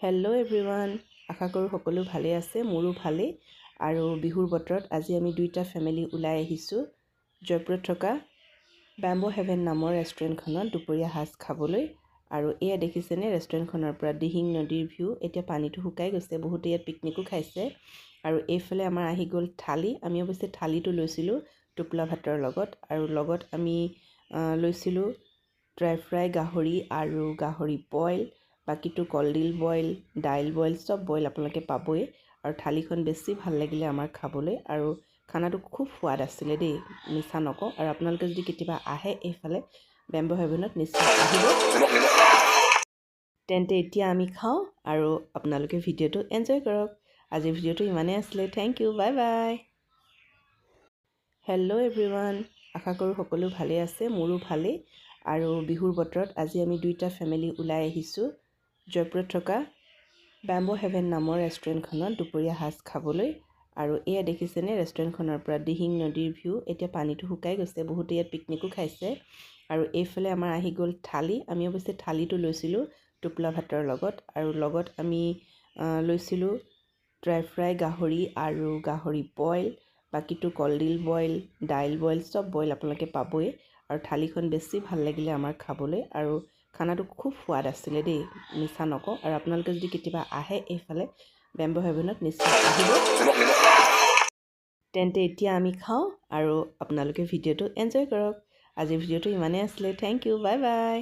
Hello' everyone, আশা কৰোঁ সকলো ভালে আছে। মোৰো ভালেই। আৰু বিহুৰ বতৰত আজি আমি দুইটা ফেমিলি ওলাই আহিছোঁ জয়পুৰত থকা বেম্বো হেভেন নামৰ ৰেষ্টুৰেণ্টখনত দুপৰীয়া সাজ খাবলৈ। আৰু এয়া দেখিছেনে ৰেষ্টুৰেণ্টখনৰ পৰা দিহিং নদীৰ ভিউ। এতিয়া পানীটো শুকাই গৈছে, বহুতে ইয়াত পিকনিকো খাইছে। আৰু এইফালে আমাৰ আহি গ'ল থালি। আমি অৱশ্যে থালিটো লৈছিলোঁ টোপোলা ভাতৰ লগত, আৰু লগত আমি লৈছিলোঁ ড্ৰাই ফ্ৰাই গাহৰি আৰু গাহৰি বইল, বাকীটো কলডিল বইল, দাইল বইল, চব বইল আপোনালোকে পাবই। আৰু থালিখন বেছি ভাল লাগিলে আমাৰ খাবলৈ, আৰু খানাটো খুব সোৱাদ আছিলে দেই, মিছা নকওঁ। আৰু আপোনালোকে যদি কেতিয়াবা আহে এইফালে বেম্বো হেভেনত নিশ্চয় আহিব। তেন্তে এতিয়া আমি খাওঁ আৰু আপোনালোকে ভিডিঅ'টো এনজয় কৰক। আজিৰ ভিডিঅ'টো ইমানেই আছিলে। Thank you, bye bye. Hello' everyone, আশা কৰোঁ সকলো ভালে আছে। মোৰো ভালেই। আৰু বিহুৰ বতৰত আজি আমি দুইটা ফেমিলি ওলাই আহিছোঁ জয়পুৰত থকা বেম্বো হেভেন নামৰ ৰেষ্টুৰেণ্টখনত দুপৰীয়া সাজ খাবলৈ। আৰু এয়া দেখিছেনে ৰেষ্টুৰেণ্টখনৰ পৰা দিহিং নদীৰ ভিউ। এতিয়া পানীটো শুকাই গৈছে, বহুতে ইয়াত পিকনিকো খাইছে। আৰু এইফালে আমাৰ আহি গ'ল থালি। আমি অৱশ্যে থালিটো লৈছিলোঁ টোপোলা ভাতৰ লগত, আৰু লগত আমি লৈছিলোঁ ড্ৰাই ফ্ৰাই গাহৰি আৰু গাহৰি বইল, বাকীটো কলডিল বইল, দাইল বইল, চব বইল আপোনালোকে পাবই। আৰু থালিখন বেছি ভাল লাগিলে আমাৰ খাবলৈ, আৰু খানাটো খুব সোৱাদ আছিলে দেই, মিছা নকওঁ। আৰু আপোনালোকে যদি কেতিয়াবা আহে এইফালে বেম্বো হেভেনত নিশ্চয় আহিব। তেন্তে এতিয়া আমি খাওঁ আৰু আপোনালোকে ভিডিঅ'টো এনজয় কৰক। আজিৰ ভিডিঅ'টো ইমানেই আছিলে। Thank you, bye by.